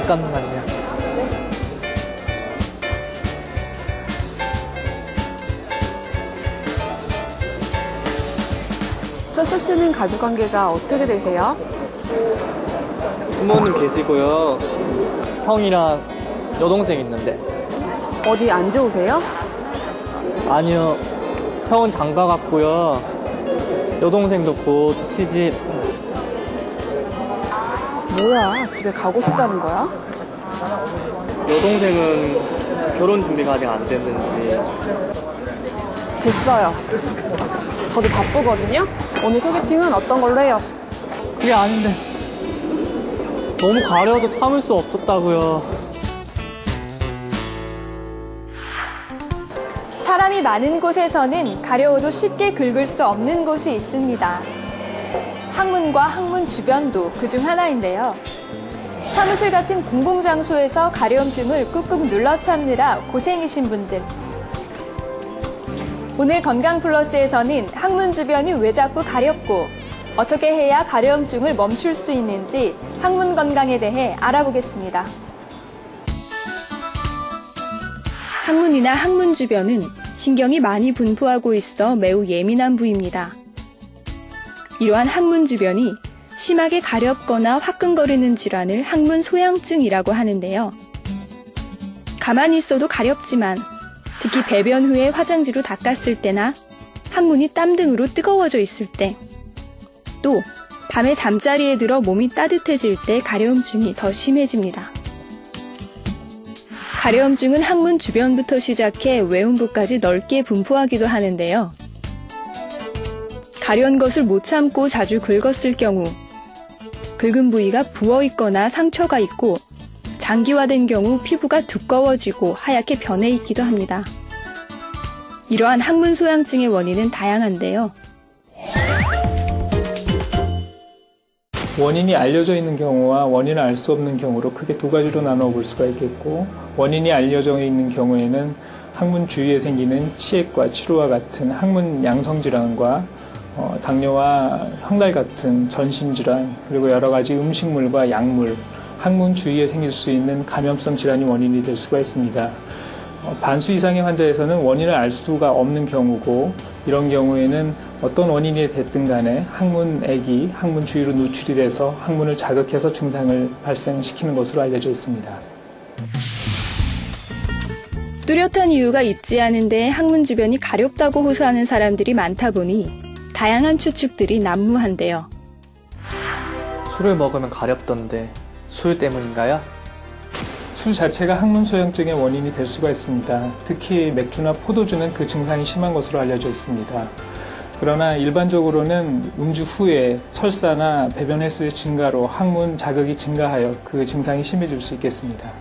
잠깐만요. 저 쓰시는 가족관계가 어떻게 되세요? 부모님 계시고요. 형이랑 여동생 있는데. 어디 안 좋으세요? 아니요. 형은 장가 갔고요. 여동생도 곧 시집. 뭐야, 집에 가고 싶다는 거야? 여동생은 결혼 준비가 아직 안 됐는지. 됐어요. 저도 바쁘거든요? 오늘 소개팅은 어떤 걸로 해요? 그게 아닌데. 너무 가려워서 참을 수 없었다고요. 사람이 많은 곳에서는 가려워도 쉽게 긁을 수 없는 곳이 있습니다. 학문과 학문 주변도 그중 하나인데요. 사무실 같은 공공장소에서 가려움증을 꾹꾹 눌러 참느라 고생이신 분들. 오늘 건강플러스에서는 학문 주변이 왜 자꾸 가렵고 어떻게 해야 가려움증을 멈출 수 있는지 학문 건강에 대해 알아보겠습니다. 항문이나 항문 주변은 신경이 많이 분포하고 있어 매우 예민한 부위입니다. 이러한 항문 주변이 심하게 가렵거나 화끈거리는 질환을 항문 소양증이라고 하는데요. 가만히 있어도 가렵지만 특히 배변 후에 화장지로 닦았을 때나 항문이 땀 등으로 뜨거워져 있을 때, 또 밤에 잠자리에 들어 몸이 따뜻해질 때 가려움증이 더 심해집니다. 가려움증은 항문 주변부터 시작해 외음부까지 넓게 분포하기도 하는데요. 가려운 것을 못 참고 자주 긁었을 경우, 긁은 부위가 부어있거나 상처가 있고 장기화된 경우 피부가 두꺼워지고 하얗게 변해 있기도 합니다. 이러한 항문 소양증의 원인은 다양한데요. 원인이 알려져 있는 경우와 원인을 알 수 없는 경우로 크게 두 가지로 나눠 볼 수가 있겠고, 원인이 알려져 있는 경우에는 항문 주위에 생기는 치액과 치루와 같은 항문 양성 질환과 당뇨와 황달 같은 전신 질환, 그리고 여러 가지 음식물과 약물, 항문 주위에 생길 수 있는 감염성 질환이 원인이 될 수가 있습니다. 반수 이상의 환자에서는 원인을 알 수가 없는 경우고, 이런 경우에는 어떤 원인이 됐든 간에 항문액이 항문 주위로 누출이 돼서 항문을 자극해서 증상을 발생시키는 것으로 알려져 있습니다. 뚜렷한 이유가 있지 않은데 항문 주변이 가렵다고 호소하는 사람들이 많다 보니 다양한 추측들이 난무한데요. 술을 먹으면 가렵던데 술 때문인가요? 술 자체가 항문 소양증의 원인이 될 수가 있습니다. 특히 맥주나 포도주는 그 증상이 심한 것으로 알려져 있습니다. 그러나 일반적으로는 음주 후에 설사나 배변 횟수의 증가로 항문 자극이 증가하여 그 증상이 심해질 수 있겠습니다.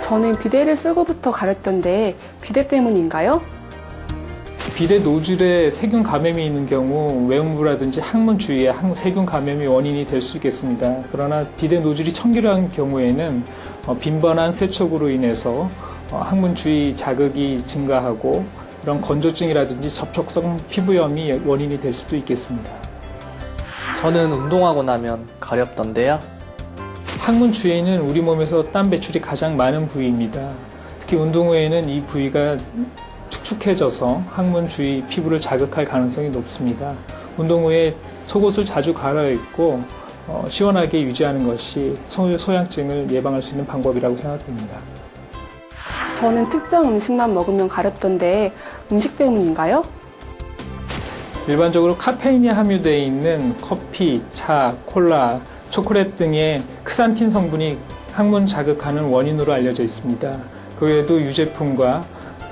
저는 비데를 쓰고부터 가렸던데 비데 때문인가요? 비대 노즐에 세균 감염이 있는 경우 외음부라든지 항문 주위에 세균 감염이 원인이 될 수 있겠습니다. 그러나 비대 노즐이 청결한 경우에는 빈번한 세척으로 인해서 항문 주위 자극이 증가하고 이런 건조증이라든지 접촉성 피부염이 원인이 될 수도 있겠습니다. 저는 운동하고 나면 가렵던데요. 항문 주위에는 우리 몸에서 땀 배출이 가장 많은 부위입니다. 특히 운동 후에는 이 부위가 축축해져서 항문 주위 피부를 자극할 가능성이 높습니다. 운동 후에 속옷을 자주 갈아입고 시원하게 유지하는 것이 소양증을 예방할 수 있는 방법이라고 생각됩니다. 저는 특정 음식만 먹으면 가렵던데 음식 때문인가요? 일반적으로 카페인이 함유되어 있는 커피, 차, 콜라, 초콜릿 등의 크산틴 성분이 항문 자극하는 원인으로 알려져 있습니다. 그 외에도 유제품과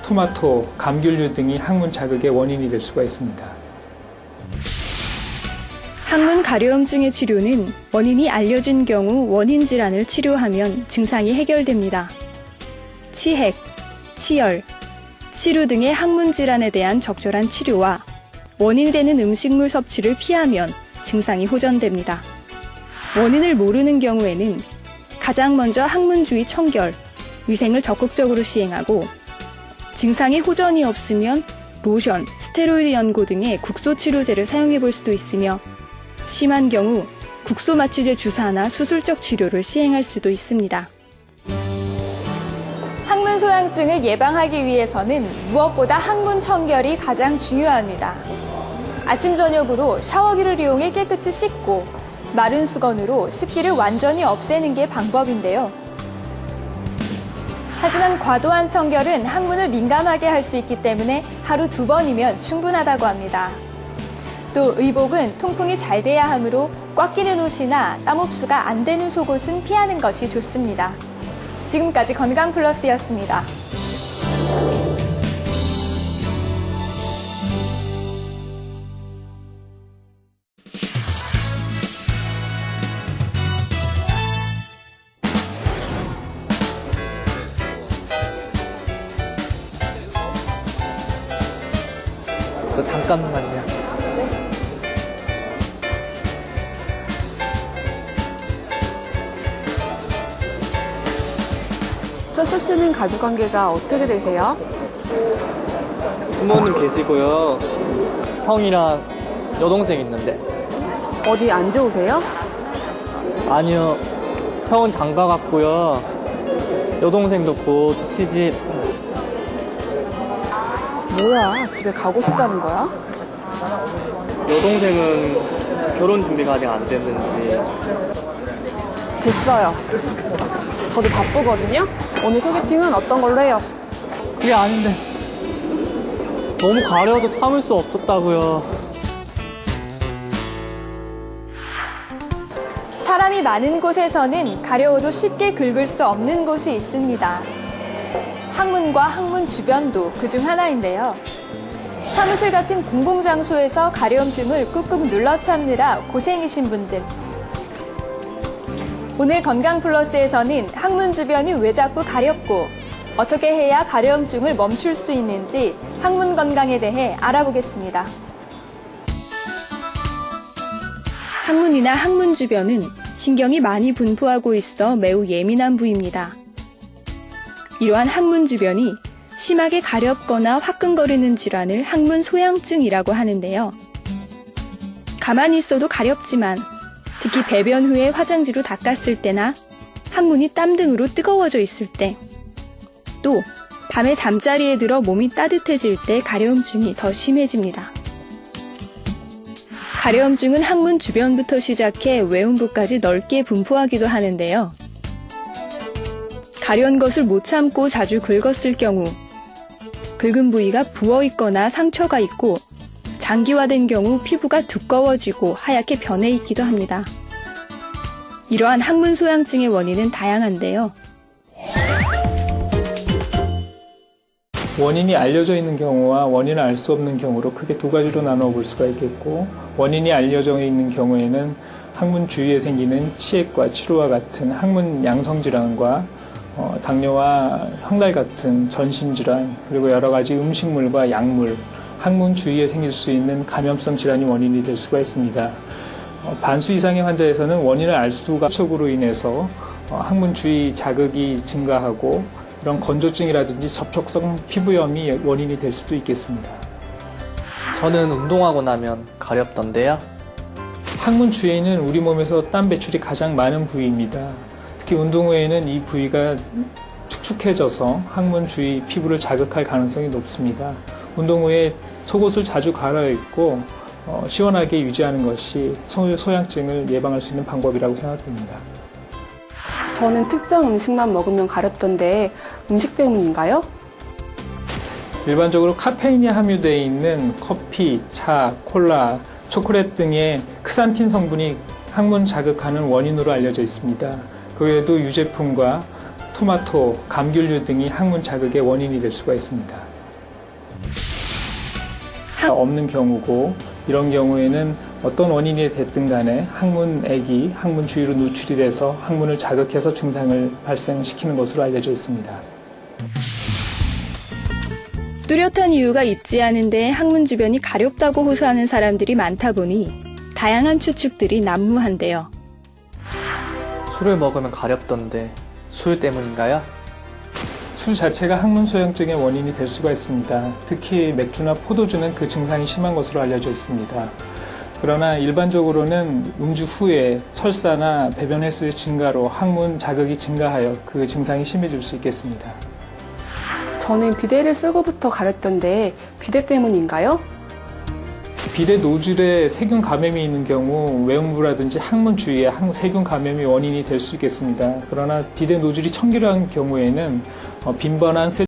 토마토, 감귤류 등이 항문 자극의 원인이 될 수가 있습니다. 항문 가려움증의 치료는 원인이 알려진 경우 원인 질환을 치료하면 증상이 해결됩니다. 치핵, 치열, 치루 등의 항문 질환에 대한 적절한 치료와 원인이 되는 음식물 섭취를 피하면 증상이 호전됩니다. 원인을 모르는 경우에는 가장 먼저 항문 주위 청결, 위생을 적극적으로 시행하고 증상이 호전이 없으면 로션, 스테로이드 연고 등의 국소 치료제를 사용해 볼 수도 있으며 심한 경우 국소 마취제 주사나 수술적 치료를 시행할 수도 있습니다. 항문 소양증을 예방하기 위해서는 무엇보다 항문 청결이 가장 중요합니다. 아침 저녁으로 샤워기를 이용해 깨끗이 씻고 마른 수건으로 습기를 완전히 없애는 게 방법인데요. 하지만 과도한 청결은 항문을 민감하게 할 수 있기 때문에 하루 2번이면 충분하다고 합니다. 또 의복은 통풍이 잘 돼야 하므로 꽉 끼는 옷이나 땀 흡수가 안 되는 속옷은 피하는 것이 좋습니다. 지금까지 건강플러스였습니다. 너 잠깐만요. 철수 씨는 가족관계가 어떻게 되세요? 부모님 계시고요. 형이랑 여동생 있는데. 어디 안 좋으세요? 아니요. 형은 장가 갔고요. 여동생도 곧 시집. 뭐야, 집에 가고 싶다는 거야? 여동생은 결혼 준비가 아직 안 됐는지. 됐어요. 저도 바쁘거든요? 오늘 소개팅은 어떤 걸로 해요? 그게 아닌데. 너무 가려워서 참을 수 없었다고요. 사람이 많은 곳에서는 가려워도 쉽게 긁을 수 없는 곳이 있습니다. 항문과 항문 주변도 그중 하나인데요. 사무실 같은 공공장소에서 가려움증을 꾹꾹 눌러 참느라 고생이신 분들. 오늘 건강플러스에서는 항문 주변이 왜 자꾸 가렵고 어떻게 해야 가려움증을 멈출 수 있는지 항문 건강에 대해 알아보겠습니다. 항문이나 항문 주변은 신경이 많이 분포하고 있어 매우 예민한 부위입니다. 이러한 항문 주변이 심하게 가렵거나 화끈거리는 질환을 항문 소양증이라고 하는데요. 가만히 있어도 가렵지만 특히 배변 후에 화장지로 닦았을 때나 항문이 땀 등으로 뜨거워져 있을 때, 또 밤에 잠자리에 들어 몸이 따뜻해질 때 가려움증이 더 심해집니다. 가려움증은 항문 주변부터 시작해 외음부까지 넓게 분포하기도 하는데요. 가려운 것을 못 참고 자주 긁었을 경우 긁은 부위가 부어있거나 상처가 있고 장기화된 경우 피부가 두꺼워지고 하얗게 변해 있기도 합니다. 이러한 항문 소양증의 원인은 다양한데요. 원인이 알려져 있는 경우와 원인을 알 수 없는 경우로 크게 두 가지로 나눠 볼 수가 있겠고, 원인이 알려져 있는 경우에는 항문 주위에 생기는 치액과 치루와 같은 항문 양성 질환과 당뇨와 황달 같은 전신 질환, 그리고 여러 가지 음식물과 약물, 항문 주위에 생길 수 있는 감염성 질환이 원인이 될 수가 있습니다. 반수 이상의 환자에서는 원인을 알 수가 부족으로 인해서 항문 주위 자극이 증가하고 이런 건조증이라든지 접촉성 피부염이 원인이 될 수도 있겠습니다. 저는 운동하고 나면 가렵던데요. 항문 주위에는 우리 몸에서 땀 배출이 가장 많은 부위입니다. 특히 운동 후에는 이 부위가 축축해져서 항문 주위 피부를 자극할 가능성이 높습니다. 운동 후에 속옷을 자주 갈아입고 시원하게 유지하는 것이 소양증을 예방할 수 있는 방법이라고 생각됩니다. 저는 특정 음식만 먹으면 가렵던데 음식 때문인가요? 일반적으로 카페인이 함유되어 있는 커피, 차, 콜라, 초콜릿 등의 크산틴 성분이 항문 자극하는 원인으로 알려져 있습니다. 그 외에도 유제품과 토마토, 감귤류 등이 항문 자극의 원인이 될 수가 있습니다. 없는 경우고, 이런 경우에는 어떤 원인이 됐든 간에 항문액이 항문 주위로 누출이 돼서 항문을 자극해서 증상을 발생시키는 것으로 알려져 있습니다. 뚜렷한 이유가 있지 않은데 항문 주변이 가렵다고 호소하는 사람들이 많다 보니 다양한 추측들이 난무한데요. 술을 먹으면 가렵던데 술 때문인가요? 술 자체가 항문 소양증의 원인이 될 수가 있습니다. 특히 맥주나 포도주는 그 증상이 심한 것으로 알려져 있습니다. 그러나 일반적으로는 음주 후에 설사나 배변 횟수의 증가로 항문 자극이 증가하여 그 증상이 심해질 수 있겠습니다. 저는 비데를 쓰고부터 가렸던데 비데 때문인가요? 비대 노즐에 세균 감염이 있는 경우 외음부라든지 항문 주위에 세균 감염이 원인이 될 수 있겠습니다. 그러나 비대 노즐이 청결한 경우에는 빈번한